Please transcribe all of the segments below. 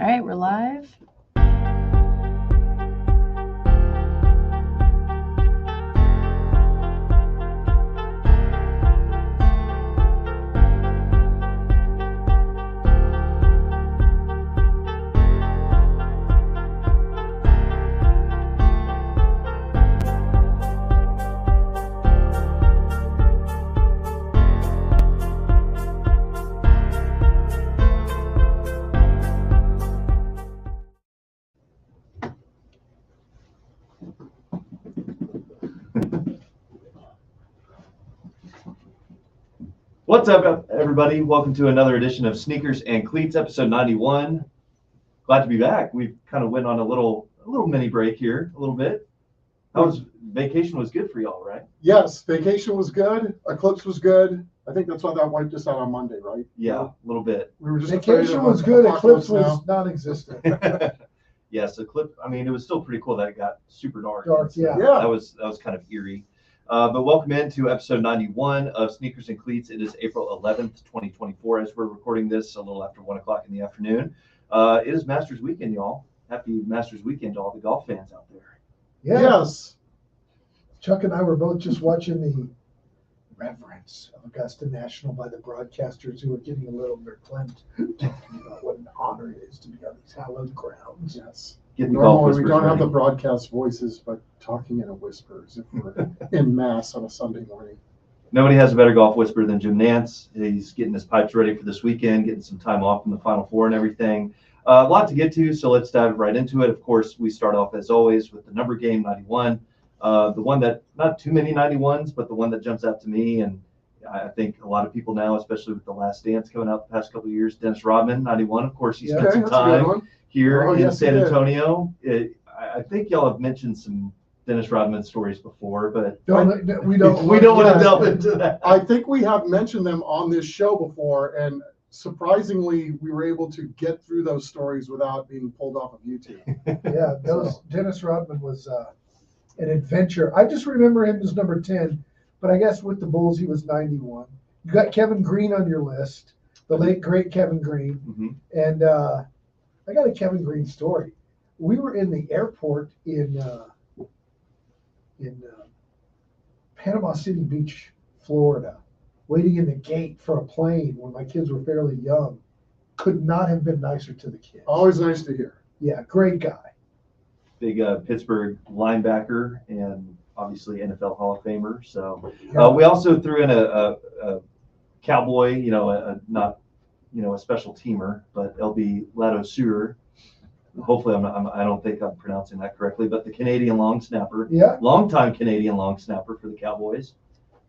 All right, we're live. What's up, everybody? Welcome to another edition of Sneakers and Cleats, episode 91. Glad to be back. We kind of went on a little mini break here, a little bit. Vacation was good for y'all, right? Yes, vacation was good. Eclipse was good. I think that's why that wiped us out on Monday, right? Yeah, a little bit. We were just Vacation was good. Eclipse was non-existent. Yes, Eclipse. I mean, it was still pretty cool that it got super dark. Dark, So yeah. That was kind of eerie. But welcome into episode 91 of Sneakers and Cleats. It is April 11th, 2024, as we're recording this a little after 1 o'clock in the afternoon. It is Masters Weekend, y'all. Happy Masters Weekend to all the golf fans out there. Yes. Chuck and I were both just watching the reverence of Augusta National by the broadcasters who were getting a little verklempt, talking about what an honor it is to be on these hallowed grounds. Yes. Getting the golf Normally, we don't whispers have the ready. broadcast voices, but talking in a whisper as if we're in mass on a Sunday morning. Nobody has a better golf whisperer than Jim Nance. He's getting his pipes ready for this weekend, getting some time off from the Final Four and everything. A lot to get to, so let's dive right into it. Of course, we start off, as always, with the number game, 91. The one that, not too many 91s, but the one that jumps out to me, and I think a lot of people now, especially with The Last Dance coming out the past couple of years, Dennis Rodman, 91. Of course, he spent Okay, some that's a good time one. here Oh, in yes, he San did. Antonio. I think y'all have mentioned some Dennis Rodman stories before, but We don't we don't want to yes. delve into that. I think we have mentioned them on this show before, and surprisingly, we were able to get through those stories without being pulled off of YouTube. Yeah, Dennis Rodman was an adventure. I just remember him as number 10, but I guess with the Bulls he was 91. You got Kevin Green on your list, the late great Kevin Green, Mhm. and I got a Kevin Green story. We were in the airport in Panama City Beach, Florida, waiting in the gate for a plane when my kids were fairly young. Could not have been nicer to the kids. Always nice to hear. Yeah, great guy. Big Pittsburgh linebacker and obviously NFL Hall of Famer. So Yeah. we also threw in a Cowboy, not a special teamer, but LB Ladouceur. Hopefully, I don't think I'm pronouncing that correctly, but the Canadian long snapper, Yeah, longtime Canadian long snapper for the Cowboys.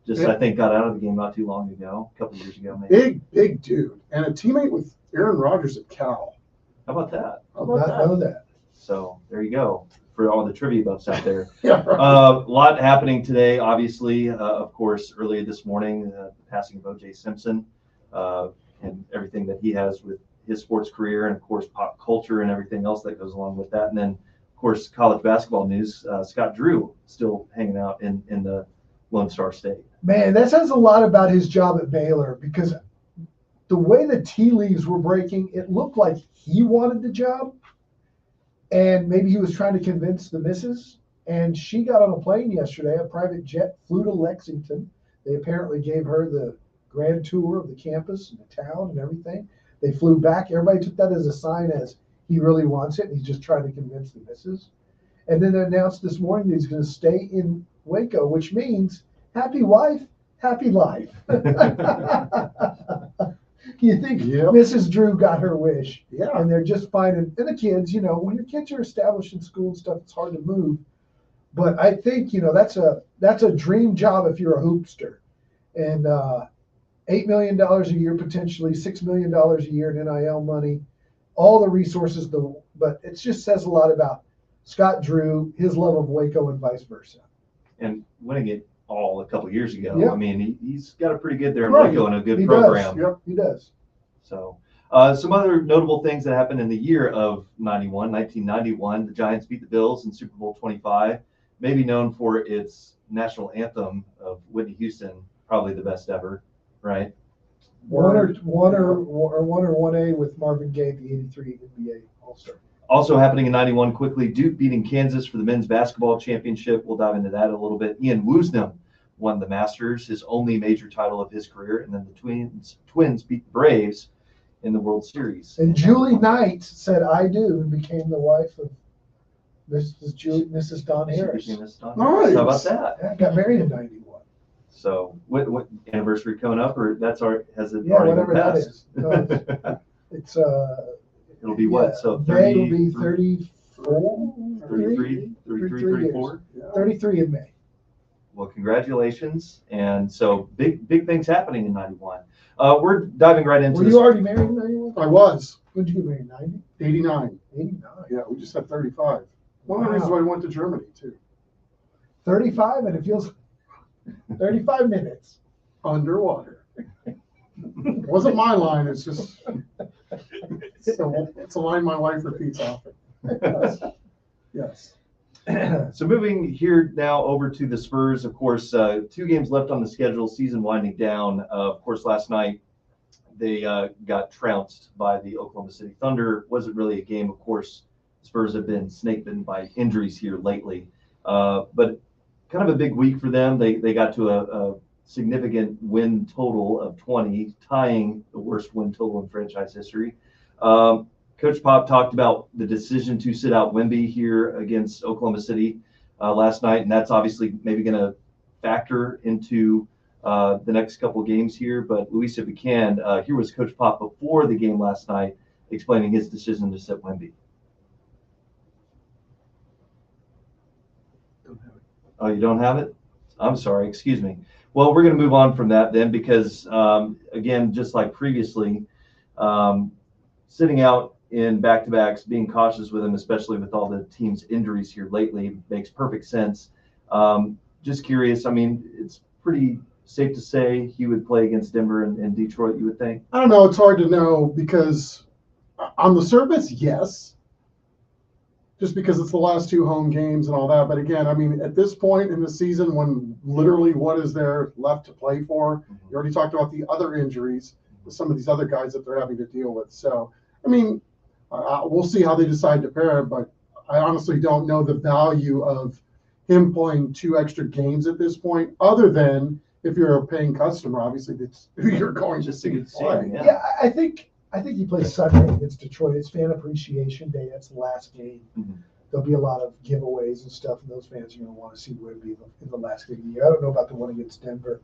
Just Yeah. I think got out of the game not too long ago, a couple of years ago maybe. Big dude. And a teammate with Aaron Rodgers at Cal. How about that? How did about not that? know that. So there you go for all the trivia buffs out there. Yeah, right. A lot happening today, obviously. Of course, earlier this morning, the passing of O.J. Simpson and everything that he has with his sports career, and of course, pop culture and everything else that goes along with that. And then, of course, college basketball news. Scott Drew still hanging out in the Lone Star State. Man, that says a lot about his job at Baylor, because the way the tea leaves were breaking, it looked like he wanted the job, and maybe he was trying to convince the missus. And she got on a plane yesterday, a private jet, flew to Lexington. They apparently gave her the grand tour of the campus and the town and everything. They flew back. Everybody took that as a sign as he really wants it, and he's just trying to convince the missus. And then they announced this morning that he's going to stay in Waco, which means happy wife, happy life. You think Yep. Mrs. Drew got her wish, Yeah. and they're just finding, and the kids, when your kids are established in school and stuff, it's hard to move. But I think, that's a dream job if you're a hoopster. And $8 million a year, potentially $6 million a year in NIL money, all the resources, but it just says a lot about Scott Drew, his love of Waco, and vice versa. And winning it all a couple of years ago. Yeah. I mean, he's got it pretty good there in Right. Waco and a good He program. does. Yep, he does. So some other notable things that happened in the year of 1991, the Giants beat the Bills in Super Bowl 25, maybe known for its national anthem of Whitney Houston, probably the best ever, right? One or 1A with Marvin Gaye, the '83 NBA All-Star. Also happening in 91 quickly, Duke beating Kansas for the men's basketball championship. We'll dive into that a little bit. Ian Woosnam won the Masters, his only major title of his career, and then the Twins beat the Braves in the World Series. And Julie Knight said "I do" and became the wife of Mrs. Don Harris. Nice. How about that? Yeah, got married in '91. So what anniversary coming up, or has it Yeah, already whatever been that passed? is. No, it's It'll be what? So May 30, will be 34, 33, 34? 33 in May. Well, congratulations. And so big things happening in 91. We're diving right into Were this. you already married in '91? I was. When did you get married? '90? 89. 89. Yeah, we just had 35. One of the Wow. reasons why I went to Germany, too. 35, and it feels 35 minutes. Underwater. It wasn't my line, it's just, it's a line my wife repeats often. Yes. So moving here now over to the Spurs, of course, 2 games left on the schedule, season winding down. Of course, last night they got trounced by the Oklahoma City Thunder. Wasn't really a game, of course. Spurs have been snake bitten by injuries here lately, but kind of a big week for them. They got to a significant win total of 20, tying the worst win total in franchise history. Coach Pop talked about the decision to sit out Wemby here against Oklahoma City last night, and that's obviously maybe going to factor into the next couple games here. But Luis, if we can, here was Coach Pop before the game last night explaining his decision to sit Wemby. Oh, you don't have it? I'm sorry, excuse me. Well, we're going to move on from that then because, again, just like previously, sitting out in back-to-backs, being cautious with him, especially with all the team's injuries here lately, makes perfect sense. Just curious, I mean, it's pretty safe to say he would play against Denver and Detroit, you would think? I don't know, it's hard to know because on the surface, yes. Just because it's the last 2 home games and all that. But again, I mean, at this point in the season, when literally what is there left to play for? You already talked about the other injuries with some of these other guys that they're having to deal with. So, I mean, we'll see how they decide to pair it, but I honestly don't know the value of him playing 2 extra games at this point, other than if you're a paying customer, obviously that's who you're going Just to to see get to see play. him, yeah. Yeah, I think he plays Sunday against Detroit. It's Fan Appreciation Day. That's the last game. Mhm. There'll be a lot of giveaways and stuff, and those fans are going to want to see Wemby in the last game of the year. I don't know about the one against Denver.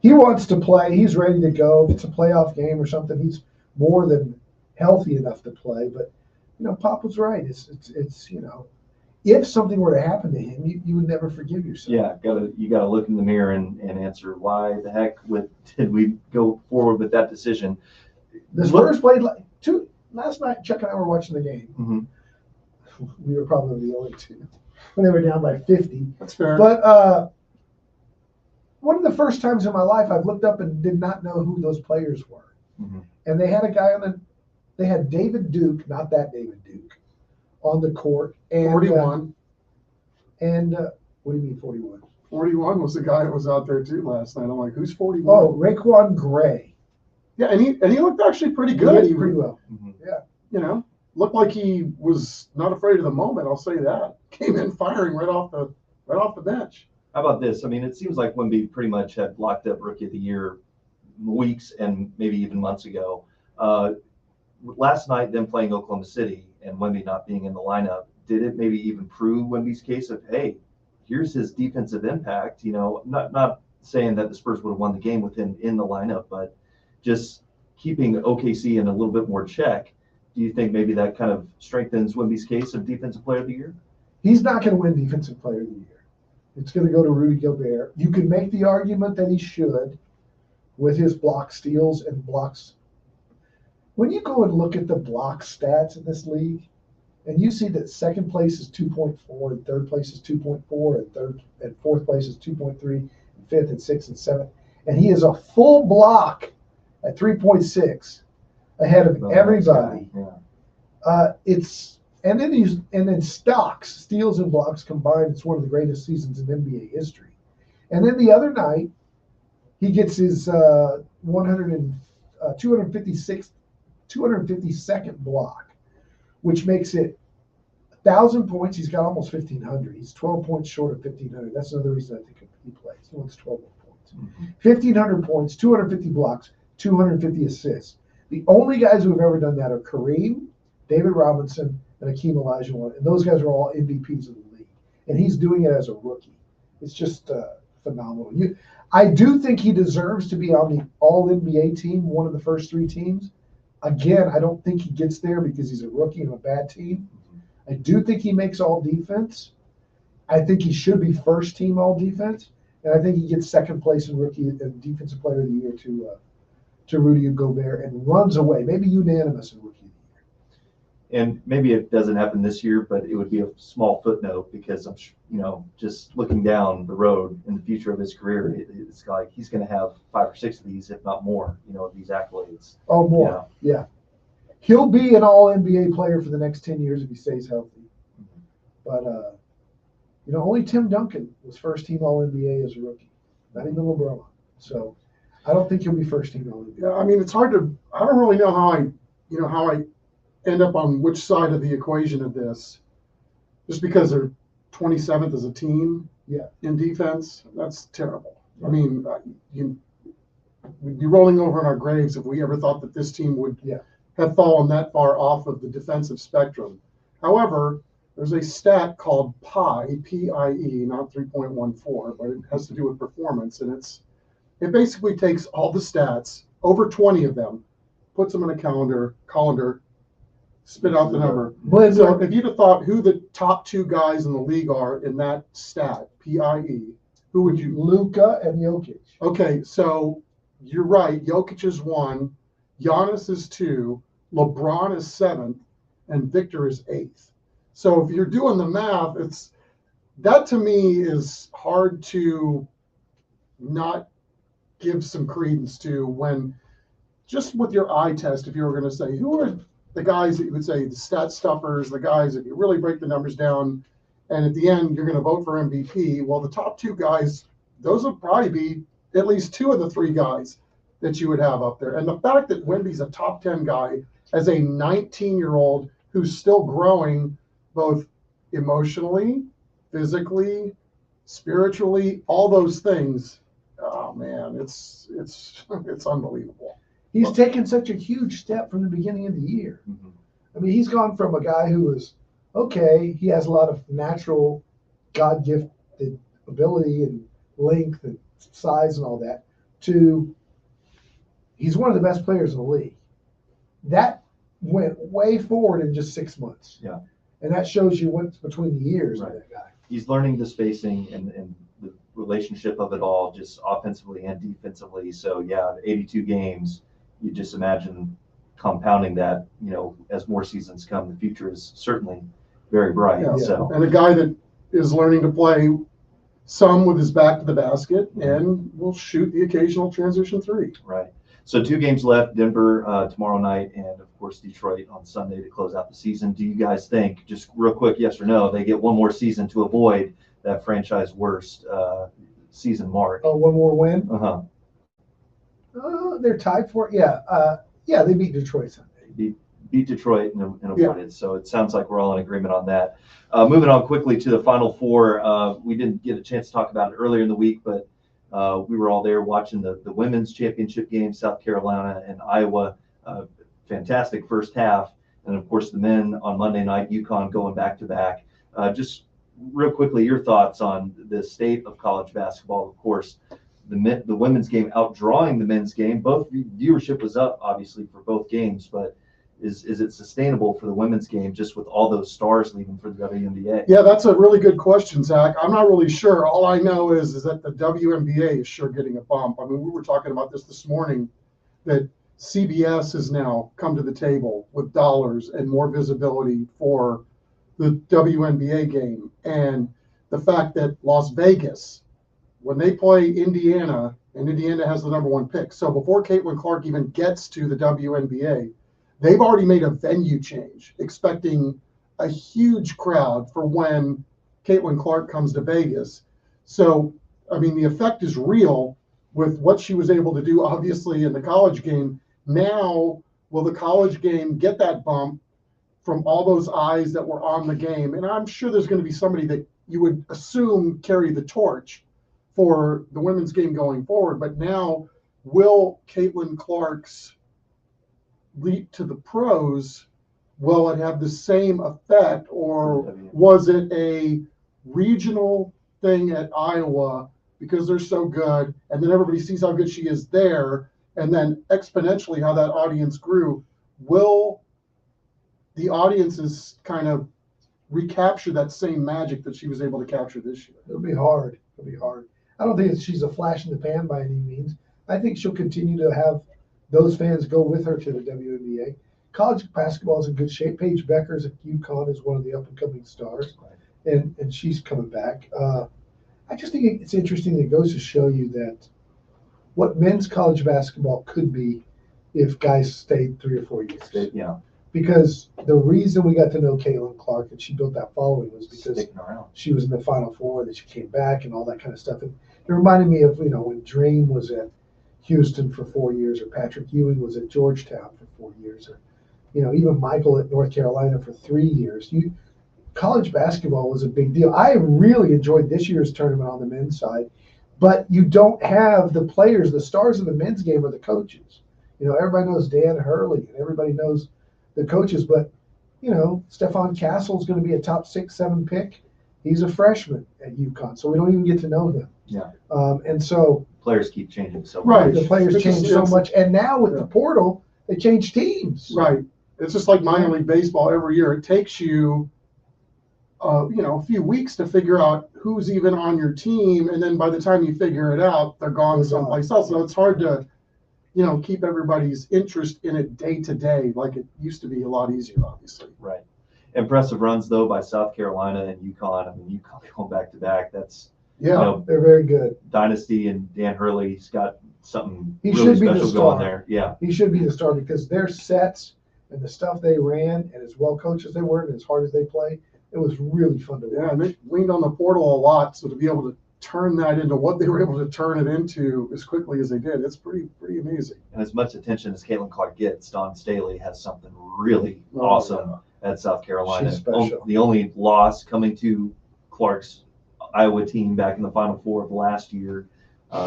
He wants to play. He's ready to go. If it's a playoff game or something, he's more than healthy enough to play. But, Pop was right. It's if something were to happen to him, you would never forgive yourself. Yeah, you gotta look in the mirror and answer why the heck did we go forward with that decision. The Spurs played last night. Chuck and I were watching the game. Mm-hmm. We were probably the only 2 when they were down by 50. That's fair. But one of the first times in my life I've looked up and did not know who those players were. Mm-hmm. And they had a guy they had David Duke, not that David Duke, on the court. And 41. What do you mean 41? 41 was the guy that was out there too last night. I'm like, who's 41? Oh, Raekwon Gray. Yeah, and he looked actually pretty He good. did pretty well. Mm-hmm. Looked like he was not afraid of the moment. I'll say that. Came in firing right off the bench. How about this? I mean, it seems like Wemby pretty much had locked up Rookie of the Year weeks and maybe even months ago. Last night, them playing Oklahoma City and Wemby not being in the lineup, did it maybe even prove Wemby's case of, hey, here's his defensive impact? Not saying that the Spurs would have won the game with him in the lineup, but just keeping OKC in a little bit more check. Do you think maybe that kind of strengthens Wemby's case of Defensive Player of the Year? He's not going to win Defensive Player of the Year. It's going to go to Rudy Gobert. You can make the argument that he should with his block steals and blocks. When you go and look at the block stats in this league, and you see that second place is 2.4, and third place is 2.4, and fourth place is 2.3, and fifth and sixth and seventh, and he is a full block at 3.6 ahead of everybody. Yeah. And then stocks, steals and blocks combined, it's one of the greatest seasons in NBA history. And then the other night, he gets his 252nd block, which makes it 1,000 points. He's got almost 1,500. He's 12 points short of 1,500. That's another reason I think he plays. He wants 12 more points. 1,500 points, 250 blocks, 250 assists. The only guys who have ever done that are Kareem, David Robinson, and Hakeem Olajuwon, and those guys are all MVPs of the league. And he's doing it as a rookie. It's just phenomenal. I do think he deserves to be on the All-NBA team, one of the first 3 teams. Again, I don't think he gets there because he's a rookie and a bad team. I do think he makes All-Defense. I think he should be first team All-Defense. And I think he gets second place in Rookie and Defensive Player of the Year to Rudy Gobert and runs away, maybe unanimous in Rookie of the Year. And maybe it doesn't happen this year, but it would be a small footnote because I'm, just looking down the road in the future of his career, it's like he's going to have 5 or 6 of these, if not more, these accolades. Oh, more, yeah. He'll be an All-NBA player for the next 10 years if he stays healthy. But, only Tim Duncan was first-team All-NBA as a rookie, not even LeBron. So I don't think he'll be first-team All-NBA. Yeah, I mean, it's hard to – I don't really know how I end up on which side of the equation of this. Just because they're 27th as a team in defense, that's terrible. I mean, we'd be rolling over in our graves if we ever thought that this team would have fallen that far off of the defensive spectrum. However, there's a stat called PIE, P-I-E, not 3.14, but it has to do with performance, and it basically takes all the stats, over 20 of them, puts them in a colander, spit out the number. So if you'd have thought who the top 2 guys in the league are in that stat, P-I-E, who would you? Luka and Jokic. Okay, so you're right. Jokic is 1, Giannis is 2, LeBron is 7th, and Victor is 8th. So if you're doing the math, that to me is hard to not give some credence to when just with your eye test, if you were going to say, who are the guys that you would say the stat stuffers, the guys that you really break the numbers down, and at the end you're going to vote for MVP. Well, the top 2 guys, those would probably be at least 2 of the 3 guys that you would have up there. And the fact that Wemby's a top 10 guy as a 19-year-old who's still growing both emotionally, physically, spiritually, all those things. Oh man, it's unbelievable. He's taken such a huge step from the beginning of the year. Mm-hmm. I mean, he's gone from a guy who was he has a lot of natural God-gifted ability and length and size and all that, to he's one of the best players in the league. That went way forward in just 6 months. Yeah. And that shows you what's between the years of that guy. He's learning the spacing and the relationship of it all, just offensively and defensively. So, 82 games, you just imagine compounding that, as more seasons come. The future is certainly very bright. Yeah. So, and a guy that is learning to play some with his back to the basket and will shoot the occasional transition 3. Right. So 2 games left, Denver tomorrow night, and of course Detroit on Sunday to close out the season. Do you guys think, just real quick, yes or no, they get one more season to avoid that franchise worst season mark? Oh, one more win? Uh-huh. They're tied for it. Yeah, they beat Detroit Sunday. Beat Detroit and avoid it. So it sounds like we're all in agreement on that. Moving on quickly to the Final Four. We didn't get a chance to talk about it earlier in the week, but we were all there watching the women's championship game, South Carolina and Iowa. Fantastic first half. And, of course, the men on Monday night, UConn going back-to-back. Just real quickly, your thoughts on the state of college basketball. Of course, the women's game outdrawing the men's game. Both viewership was up, obviously, for both games. But is it sustainable for the women's game just with all those stars leaving for the WNBA? Yeah, that's a really good question, Zach. I'm not really sure. All I know is that the WNBA is sure getting a bump. I mean, we were talking about this morning, that CBS has now come to the table with dollars and more visibility for the WNBA game. And the fact that Las Vegas, when they play Indiana, and Indiana has the #1 pick. So before Caitlin Clark even gets to the WNBA, they've already made a venue change, expecting a huge crowd for when Caitlin Clark comes to Vegas. So, I mean, the effect is real with what she was able to do, obviously, in the college game, Now, will the college game get that bump from all those eyes that were on the game? And I'm sure there's going to be somebody that you would assume carry the torch for the women's game going forward. But now, will Caitlin Clark's leap to the pros, will it have the same effect, or was it a regional thing at Iowa because they're so good, and then everybody sees how good she is there, and then exponentially how that audience grew? Will the audiences kind of recapture that same magic that she was able to capture this year? It'll be hard. It'll be hard. I don't think she's a flash in the pan by any means. I think she'll continue to have those fans go with her to the WNBA. College basketball is in good shape. Paige Beckers at UConn is one of the up-and-coming stars, and she's coming back. I just think it's interesting. It goes to show you that what men's college basketball could be if guys stayed 3 or 4 years. Yeah. Because the reason we got to know Caitlin Clark and she built that following was because she was in the Final Four, that she came back and all that kind of stuff. And it reminded me of, when Dream was at Houston for 4 years, or Patrick Ewing was at Georgetown for 4 years, or, even Michael at North Carolina for 3 years. College basketball was a big deal. I really enjoyed this year's tournament on the men's side, but you don't have the players. The stars of the men's game are the coaches. Everybody knows Dan Hurley and everybody knows the coaches, but Stephon Castle's going to be a top 6, 7 pick. He's a freshman at UConn, so we don't even get to know him. Yeah. And so players keep changing so much. Right. The players change so much, and now with the portal, they change teams. Right. It's just like minor league baseball every year. It takes you, a few weeks to figure out who's even on your team, and then by the time you figure it out, they're gone someplace else. So it's hard to, keep everybody's interest in it day to day, like it used to be. A lot easier, obviously. Right. Impressive runs though by South Carolina and UConn. I mean, UConn going back to back. That's Yeah. They're very good. Dynasty, and Dan Hurley's got something He really should be the special star. going there. Yeah. He should be the star because their sets and the stuff they ran, and as well coached as they were and as hard as they play, it was really fun to watch. Yeah, and they leaned on the portal a lot, so to be able to turn that into what they were able to turn it into as quickly as they did, it's pretty amazing. And as much attention as Caitlin Clark gets, Dawn Staley has something really awesome at South Carolina. She's special. The only loss coming to Clark's Iowa team back in the Final Four of last year.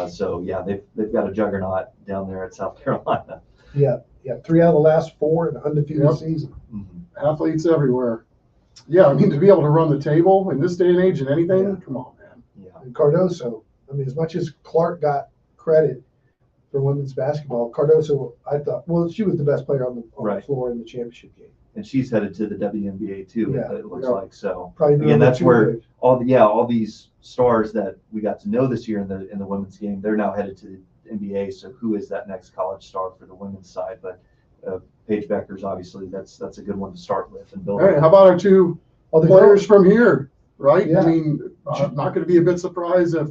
So yeah, they've got a juggernaut down there at South Carolina. Yeah, 3 out of the last 4 in an undefeated season. Mm-hmm. Athletes everywhere. Yeah, I mean, to be able to run the table in this day and age and anything, Yeah. come on, man. Yeah. And Cardoso, as much as Clark got credit for women's basketball, Cardoso, I thought, she was the best player on the floor in the championship game. And she's headed to the WNBA too. Yeah. It looks like so. Probably Again, that's where pick. all these stars that we got to know this year in the women's game, they're now headed to the NBA. So who is that next college star for the women's side? But Paige Beckers, obviously, that's a good one to start with and build. Hey, how about our 2 the players from here, right? Yeah. I mean, I'm not going to be a bit surprised if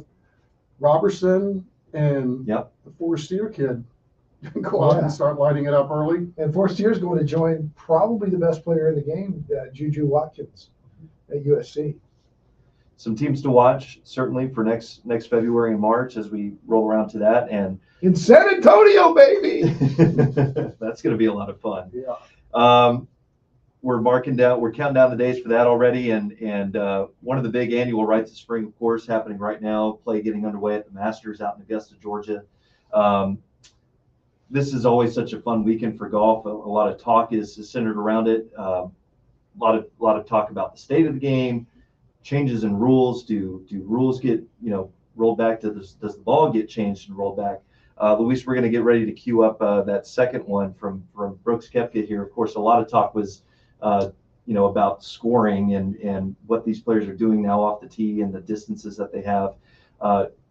Robertson and the Forestier kid go out and start lighting it up early. And Forstier's going to join probably the best player in the game, Juju Watkins at USC. Some teams to watch certainly for next February and March as we roll around to that, and in San Antonio, baby. that's going to be a lot of fun. Yeah. We're counting down the days for that already, and one of the big annual rites of spring, of course, happening right now. Play getting underway at the Masters out in Augusta, Georgia. This is always such a fun weekend for golf. A lot of talk is centered around it. A lot of talk about the state of the game, changes in rules. Do rules get rolled back? Does the ball get changed and rolled back? Luis, we're going to get ready to queue up that second one from Brooks Koepka here. Of course, a lot of talk was about scoring and what these players are doing now off the tee and the distances that they have.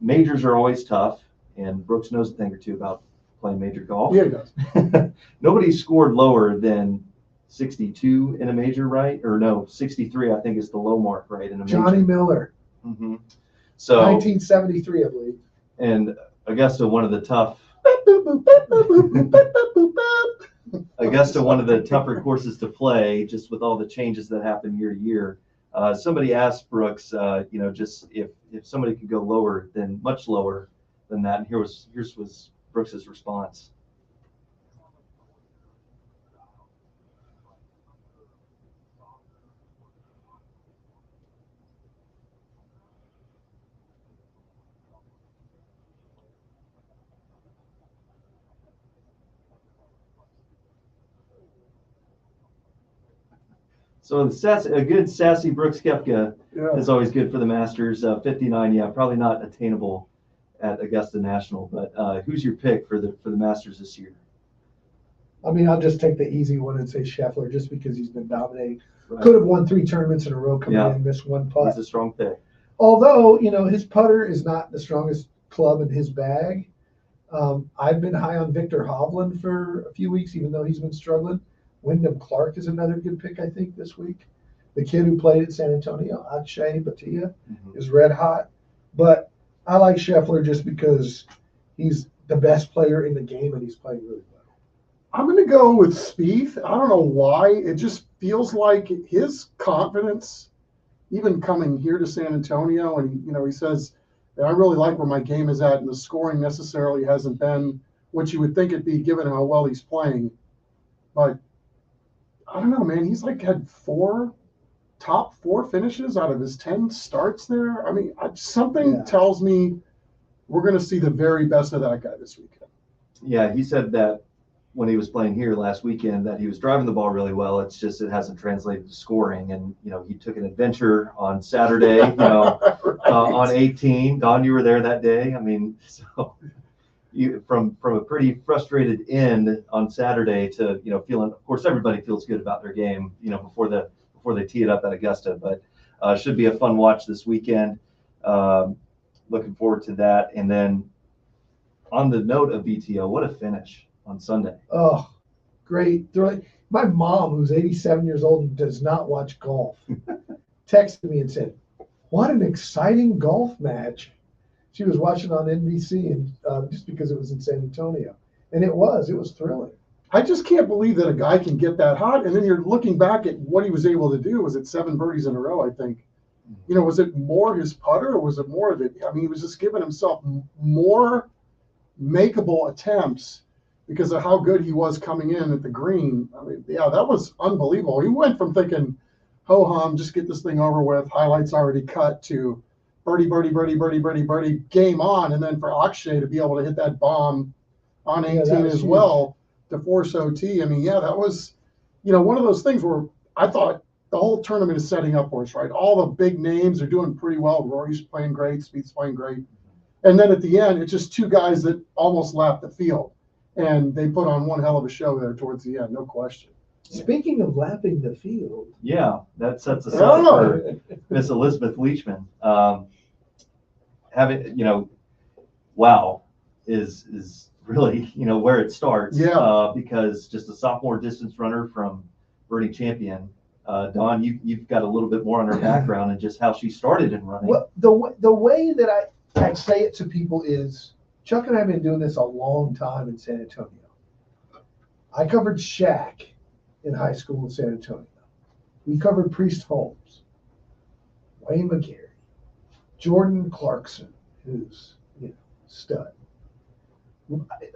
Majors are always tough, and Brooks knows a thing or two about playing major golf. Yeah, he does. Nobody scored lower than 62 in a major, right? Or no, 63 I think is the low mark, right? In a major. Johnny Miller. Mm-hmm. So 1973, I believe. And Augusta, one of the tougher courses to play, just with all the changes that happen year to year. Somebody asked Brooks, just if somebody could go much lower than that, and here's was Brooks's response. So a good sassy Brooks Koepka Yeah. is always good for the Masters. 59, yeah, probably not attainable at Augusta National. But who's your pick for the Masters this year? I mean, I'll just take the easy one and say Scheffler just because he's been dominating. Right. Could have won 3 tournaments in a row coming Yeah. in, missed one putt. He's a strong pick. Although, his putter is not the strongest club in his bag. I've been high on Victor Hovland for a few weeks, even though he's been struggling. Wyndham Clark is another good pick, I think, this week. The kid who played at San Antonio, Akshay Bhatia, is red hot. But I like Scheffler just because he's the best player in the game and he's playing really well. I'm going to go with Spieth. I don't know why. It just feels like his confidence, even coming here to San Antonio, and he says, I really like where my game is at, and the scoring necessarily hasn't been what you would think it'd be given how well he's playing. But I don't know, man. He's had top 4 finishes out of his 10 starts there. I mean, something tells me we're going to see the very best of that guy this weekend. Yeah, he said that when he was playing here last weekend that he was driving the ball really well. It's just it hasn't translated to scoring. And he took an adventure on Saturday. Right. On 18. Don, you were there that day. I mean, so from a pretty frustrated end on Saturday to feeling. Of course, everybody feels good about their game. Before they tee it up at Augusta, but should be a fun watch this weekend. Looking forward to that. And then on the note of BTO, what a finish on Sunday. Oh, great. My mom, who's 87 years old and does not watch golf, texted me and said, what an exciting golf match. She was watching on NBC and just because it was in San Antonio. And it was thrilling. I just can't believe that a guy can get that hot. And then you're looking back at what he was able to do. Was it 7 birdies in a row, I think? Was it more his putter or was it more of it? I mean, he was just giving himself more makeable attempts because of how good he was coming in at the green. I mean, yeah, that was unbelievable. He went from thinking, ho-hum, just get this thing over with, highlights already cut, to birdie, birdie, birdie, birdie, birdie, birdie, game on. And then for Akshay to be able to hit that bomb on 18 as well to force OT. I mean, yeah, that was, one of those things where I thought the whole tournament is setting up for us, right? All the big names are doing pretty well. Rory's playing great, Spieth's playing great. And then at the end, it's just 2 guys that almost lapped the field. And they put on one hell of a show there towards the end, no question. Speaking of lapping the field. Yeah, that sets us up for Miss Elizabeth Leachman. Wow is really, where it starts. Yeah. Because just a sophomore distance runner from Bernie Champion. Dawn, you've got a little bit more on her background and just how she started in running. Well, the way that I say it to people is, Chuck and I have been doing this a long time in San Antonio. I covered Shaq in high school in San Antonio. We covered Priest Holmes, Wayne McGarry, Jordan Clarkson, who's stud.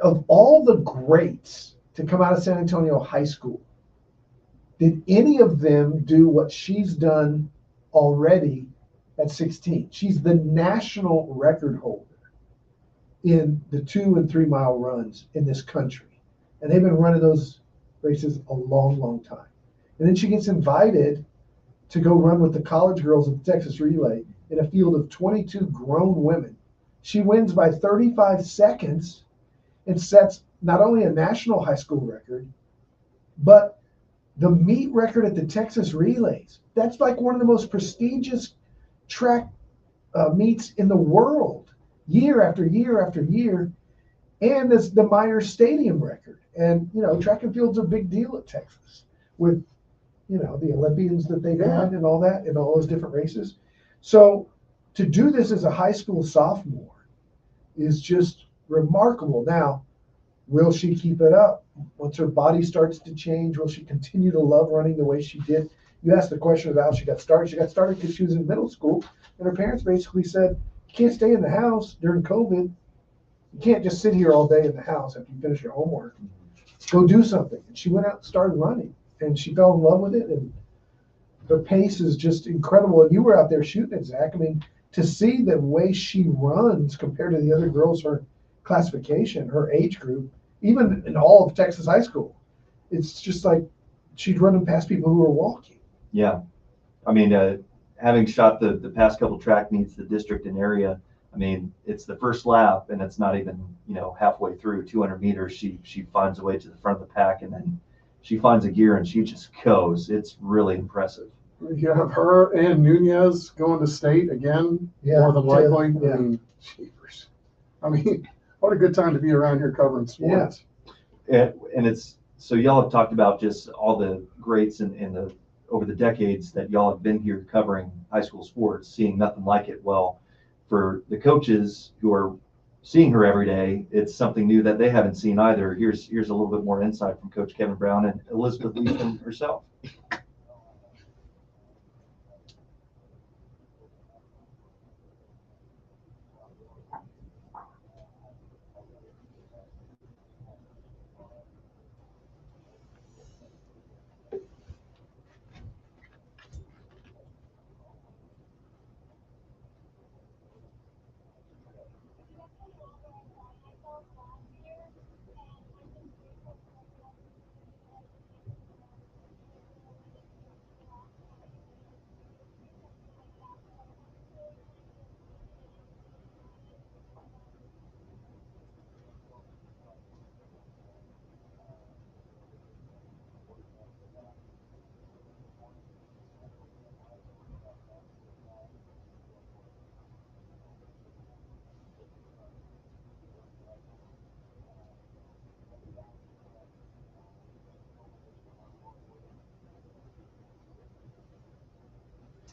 Of all the greats to come out of San Antonio High School, did any of them do what she's done already at 16? She's the national record holder in the 2 and 3 mile runs in this country. And they've been running those races a long, long time. And then she gets invited to go run with the college girls at the Texas Relay in a field of 22 grown women. She wins by 35 seconds and sets not only a national high school record, but the meet record at the Texas Relays. That's like one of the most prestigious track meets in the world, year after year after year. And it's the Myers Stadium record. And, track and field's a big deal at Texas with, the Olympians that they've had and all that, and all those different races. So to do this as a high school sophomore is just remarkable. Now, will she keep it up? Once her body starts to change, will she continue to love running the way she did? You asked the question about how she got started. She got started because she was in middle school, and her parents basically said, you can't stay in the house during COVID. You can't just sit here all day in the house after you finish your homework. Go do something. And she went out and started running, and she fell in love with it, and the pace is just incredible. And you were out there shooting it, Zach. I mean, to see the way she runs compared to the other girls, her classification, her age group, even in all of Texas high school, it's just like she's running past people who are walking. Yeah. I mean, having shot the past couple track meets, the district and area, I mean, it's the first lap and it's not even, halfway through 200 meters. She finds a way to the front of the pack, and then she finds a gear and she just goes. It's really impressive. You have her and Nunez going to state again, Yeah, more than likely. yeah. I mean, jeepers. I mean, what a good time to be around here covering sports. And it's, so y'all have talked about just all the greats in over the decades that y'all have been here covering high school sports, seeing nothing like it. Well, for the coaches who are seeing her every day, it's something new that they haven't seen either. Here's a little bit more insight from Coach Kevin Brown and Elizabeth Leachman herself.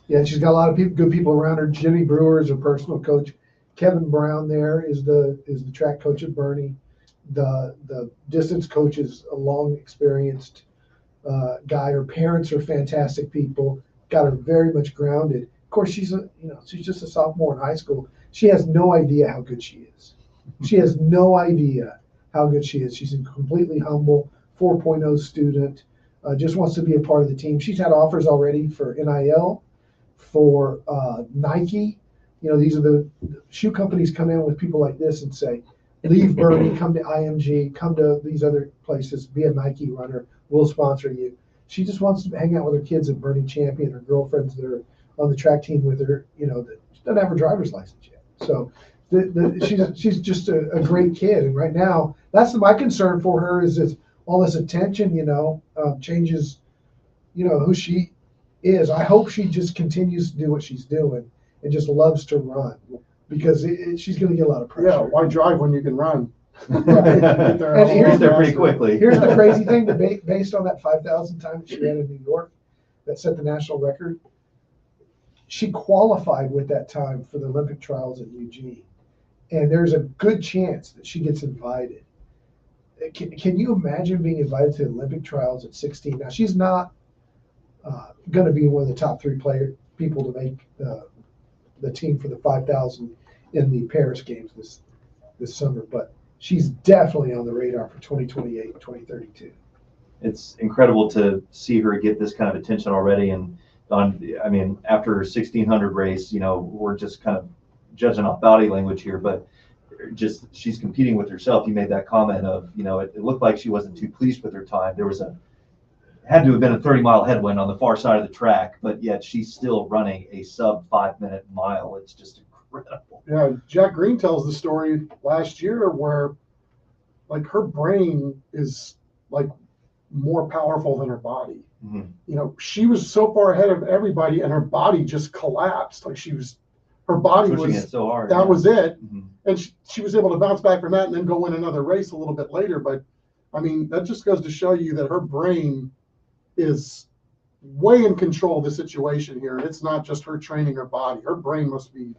Yeah, she's got a lot of people, good people around her. Jimmy Brewer is her personal coach. Kevin Brown there is the track coach at Bernie. The distance coach is a long experienced guy. Her parents are fantastic people. Got her very much grounded. Of course, she's just a sophomore in high school. She has no idea how good she is. She has no idea how good she is. She's a completely humble 4.0 student. Just wants to be a part of the team. She's had offers already for NIL, for Nike. These are the shoe companies come in with people like this and say, leave Bernie, come to IMG, come to these other places, be a Nike runner, we'll sponsor you. She just wants to hang out with her kids at Bernie Champion, her girlfriends that are on the track team with her, that she doesn't have her driver's license yet. So she's just a great kid. And right now, that's my concern for her is that all this attention, changes, who she is. I hope she just continues to do what she's doing and just loves to run, because she's going to get a lot of pressure. Yeah, why drive when you can run? Get there pretty quickly. Here's the crazy thing, based on that 5,000 time that she ran in New York that set the national record, she qualified with that time for the Olympic trials at Eugene. And there's a good chance that she gets invited. Can you imagine being invited to the Olympic trials at 16? Now, she's not going to be one of the top 3 people to make the team for the 5,000 in the Paris Games this summer, but she's definitely on the radar for 2028, 2032. It's incredible to see her get this kind of attention already. And after her 1600 race, we're just kind of judging off body language here, but just she's competing with herself. You made that comment of, it looked like she wasn't too pleased with her time. There had to have been a 30-mile headwind on the far side of the track, but yet she's still running a sub 5-minute mile. It's just incredible. Yeah, Jack Green tells the story last year where, like, her brain is like more powerful than her body. Mm-hmm. She was so far ahead of everybody, and her body just collapsed. Like her body pushing was it so hard. That was it, Mm-hmm. and she was able to bounce back from that and then go win another race a little bit later. But that just goes to show you that her brain is way in control of the situation here. It's not just her training her body. Her brain must be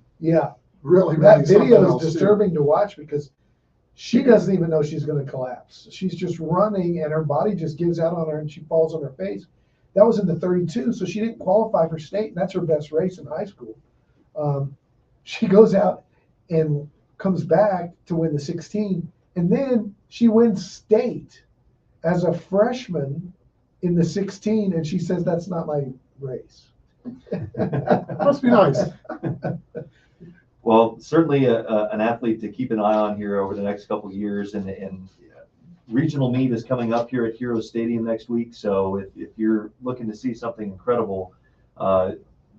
really that video is else disturbing to watch, because she doesn't even know she's going to collapse. She's just running and her body just gives out on her and she falls on her face. That was in the 32, so she didn't qualify for state, and that's her best race in high school. She goes out and comes back to win the 16, and then she wins state as a freshman in the 16, and she says, that's not my race. Must be nice. Well, certainly an athlete to keep an eye on here over the next couple of years, and regional meet is coming up here at Hero Stadium next week. So if you're looking to see something incredible,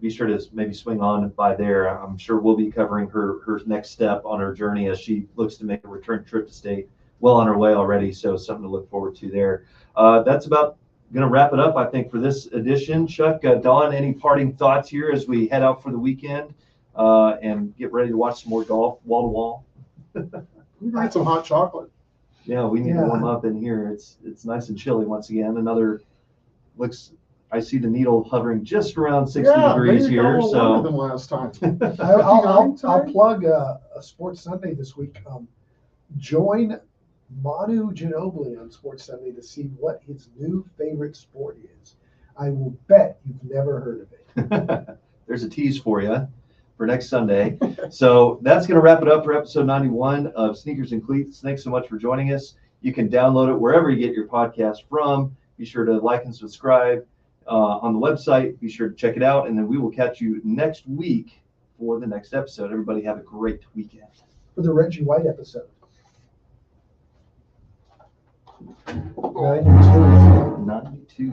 be sure to maybe swing on by there. I'm sure we'll be covering her next step on her journey as she looks to make a return trip to state. Well on her way already, so something to look forward to there. That's about going to wrap it up, I think, for this edition. Chuck, Dawn, any parting thoughts here as we head out for the weekend and get ready to watch some more golf, wall to wall? We bring some hot chocolate. Yeah, we need to warm up in here. It's nice and chilly once again. I see the needle hovering just around 60 degrees here. So than last time. I'll plug a Sports Sunday this week. Join Manu Ginobili on Sports Sunday to see what his new favorite sport is. I will bet you've never heard of it. There's a tease for you for next Sunday. So that's going to wrap it up for episode 91 of Sneakers and Cleats. Thanks so much for joining us. You can download it wherever you get your podcast from. Be sure to like and subscribe on the website. Be sure to check it out. And then we will catch you next week for the next episode. Everybody have a great weekend. For the Reggie White episode. 92. 92.